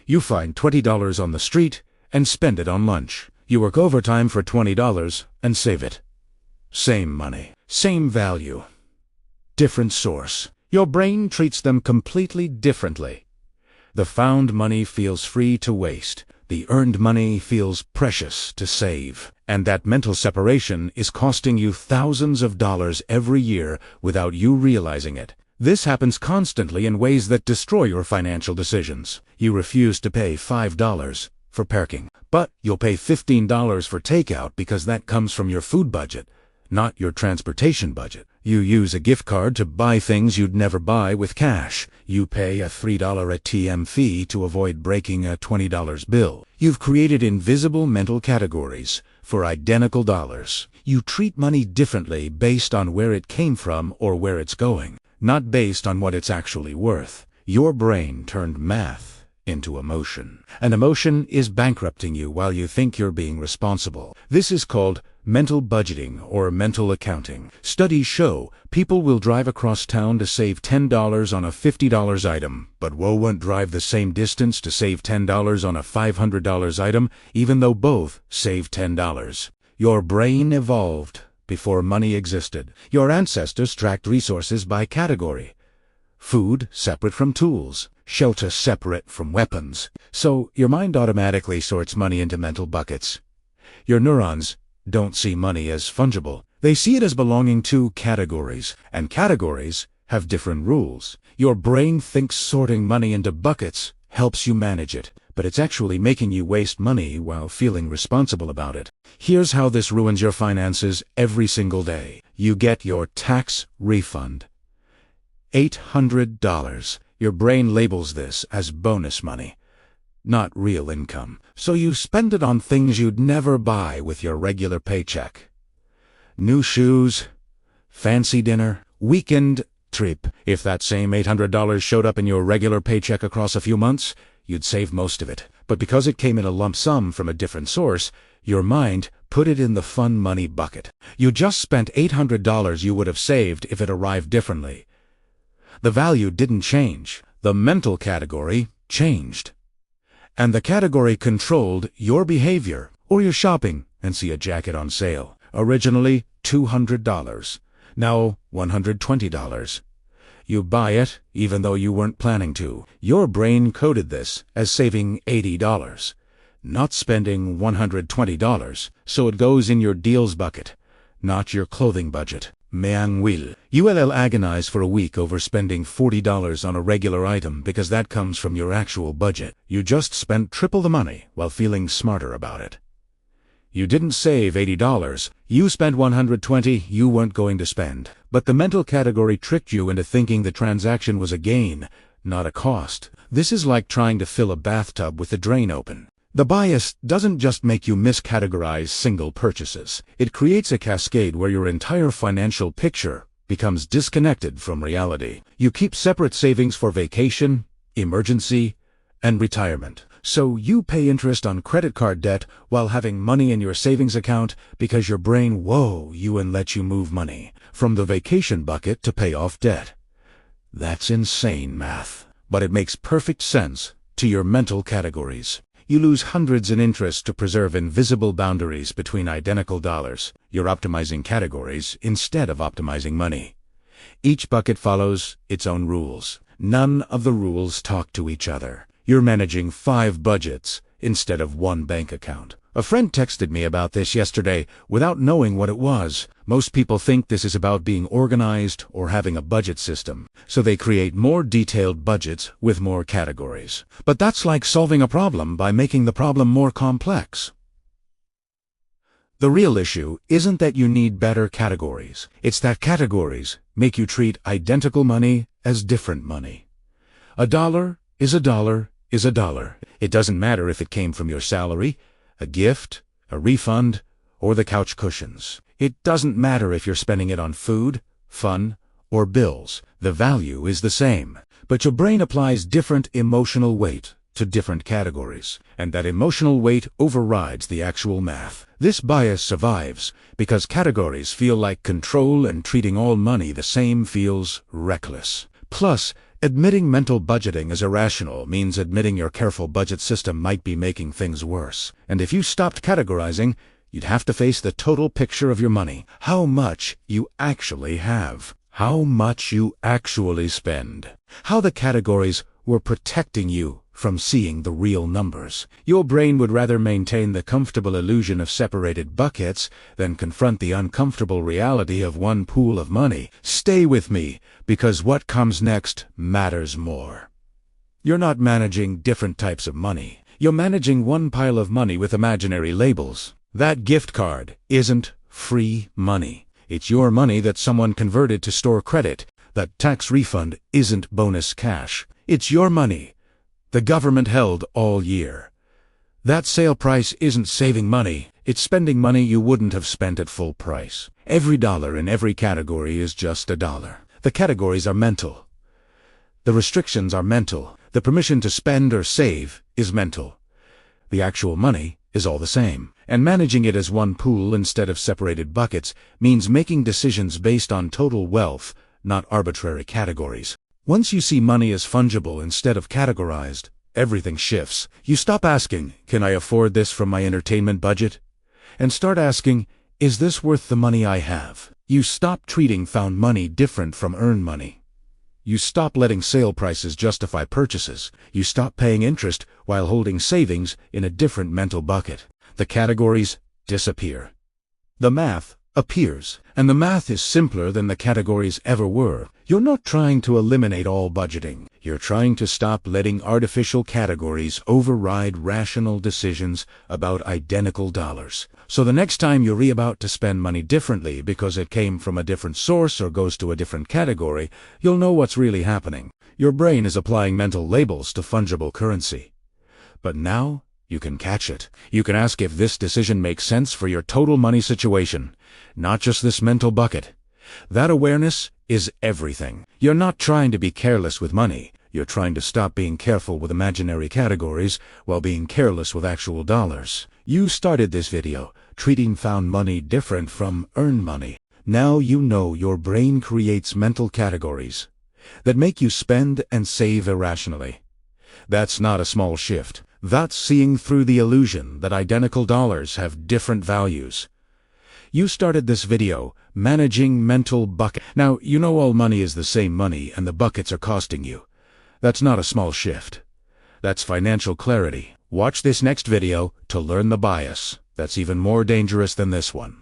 You find $20 on the street and spend it on lunch. You work overtime for $20 and save it. Same money, same value, different source. Your brain treats them completely differently. The found money feels free to waste. The earned money feels precious to save. And that mental separation is costing you thousands of dollars every year without you realizing it. This happens constantly in ways that destroy your financial decisions. You refuse to pay $5 for parking, but you'll pay $15 for takeout because that comes from your food budget, not your transportation budget. You use a gift card to buy things you'd never buy with cash. You pay a $3 ATM fee to avoid breaking a $20 bill. You've created invisible mental categories for identical dollars. You treat money differently based on where it came from or where it's going, not based on what it's actually worth. Your brain turned math into emotion. And emotion is bankrupting you while you think you're being responsible. This is called mental budgeting or mental accounting. Studies show people will drive across town to save $10 on a $50 item, but won't drive the same distance to save $10 on a $500 item, even though both save $10. Your brain evolved before money existed. Your ancestors tracked resources by category. Food separate from tools, shelter separate from weapons. So your mind automatically sorts money into mental buckets. Your neurons don't see money as fungible. They see it as belonging to categories, and categories have different rules. Your brain thinks sorting money into buckets helps you manage it, but it's actually making you waste money while feeling responsible about it. Here's how this ruins your finances every single day. You get your tax refund. $800. Your brain labels this as bonus money, not real income. So you spend it on things you'd never buy with your regular paycheck. New shoes, fancy dinner, weekend trip. If that same $800 showed up in your regular paycheck across a few months, you'd save most of it. But because it came in a lump sum from a different source, your mind put it in the fun money bucket. You just spent $800 you would have saved if it arrived differently. The value didn't change. The mental category changed. And the category controlled your behavior. Or you're shopping and see a jacket on sale. Originally $200. Now $120. You buy it even though you weren't planning to. Your brain coded this as saving $80, not spending $120. So it goes in your deals bucket, not your clothing budget. You will agonize for a week over spending $40 on a regular item because that comes from your actual budget. You just spent triple the money while feeling smarter about it. You didn't save $80. You spent $120 you weren't going to spend. But the mental category tricked you into thinking the transaction was a gain, not a cost. This is like trying to fill a bathtub with the drain open. The bias doesn't just make you miscategorize single purchases. It creates a cascade where your entire financial picture becomes disconnected from reality. You keep separate savings for vacation, emergency, and retirement. So you pay interest on credit card debt while having money in your savings account because your brain you and let you move money from the vacation bucket to pay off debt. That's insane math, but it makes perfect sense to your mental categories. You lose hundreds in interest to preserve invisible boundaries between identical dollars. You're optimizing categories instead of optimizing money. Each bucket follows its own rules. None of the rules talk to each other. You're managing 5 budgets instead of 1 bank account. A friend texted me about this yesterday without knowing what it was. Most people think this is about being organized or having a budget system, so they create more detailed budgets with more categories. But that's like solving a problem by making the problem more complex. The real issue isn't that you need better categories. It's that categories make you treat identical money as different money. A dollar is a dollar is a dollar. It doesn't matter if it came from your salary, a gift, a refund, or the couch cushions. It doesn't matter if you're spending it on food, fun, or bills. The value is the same. But your brain applies different emotional weight to different categories, and that emotional weight overrides the actual math. This bias survives because categories feel like control, and treating all money the same feels reckless. Plus, Admitting mental budgeting is irrational means admitting your careful budget system might be making things worse. And if you stopped categorizing, you'd have to face the total picture of your money, how much you actually have, how much you actually spend, how the categories were protecting you from seeing the real numbers. Your brain would rather maintain the comfortable illusion of separated buckets than confront the uncomfortable reality of one pool of money. Stay with me, because what comes next matters more. You're not managing different types of money. You're managing one pile of money with imaginary labels. That gift card isn't free money. It's your money that someone converted to store credit. That tax refund isn't bonus cash. It's your money the government held all year. That sale price isn't saving money. It's spending money you wouldn't have spent at full price. Every dollar in every category is just a dollar. The categories are mental. The restrictions are mental. The permission to spend or save is mental. The actual money is all the same. And managing it as one pool instead of separated buckets means making decisions based on total wealth, not arbitrary categories. Once you see money as fungible instead of categorized, everything shifts. You stop asking, "Can I afford this from my entertainment budget?" and start asking, "Is this worth the money I have?" You stop treating found money different from earned money. You stop letting sale prices justify purchases. You stop paying interest while holding savings in a different mental bucket. The categories disappear. The math appears, and the math is simpler than the categories ever were. You're not trying to eliminate all budgeting. You're trying to stop letting artificial categories override rational decisions about identical dollars. So the next time you're about to spend money differently because it came from a different source or goes to a different category, you'll know what's really happening. Your brain is applying mental labels to fungible currency. But now you can catch it. You can ask if this decision makes sense for your total money situation, not just this mental bucket. That awareness is everything. You're not trying to be careless with money. You're trying to stop being careful with imaginary categories while being careless with actual dollars. You started this video treating found money different from earned money. Now you know your brain creates mental categories that make you spend and save irrationally. That's not a small shift. That's seeing through the illusion that identical dollars have different values. You started this video managing mental bucket. Now you know all money is the same money and the buckets are costing you. That's not a small shift. That's financial clarity. Watch this next video to learn the bias that's even more dangerous than this one.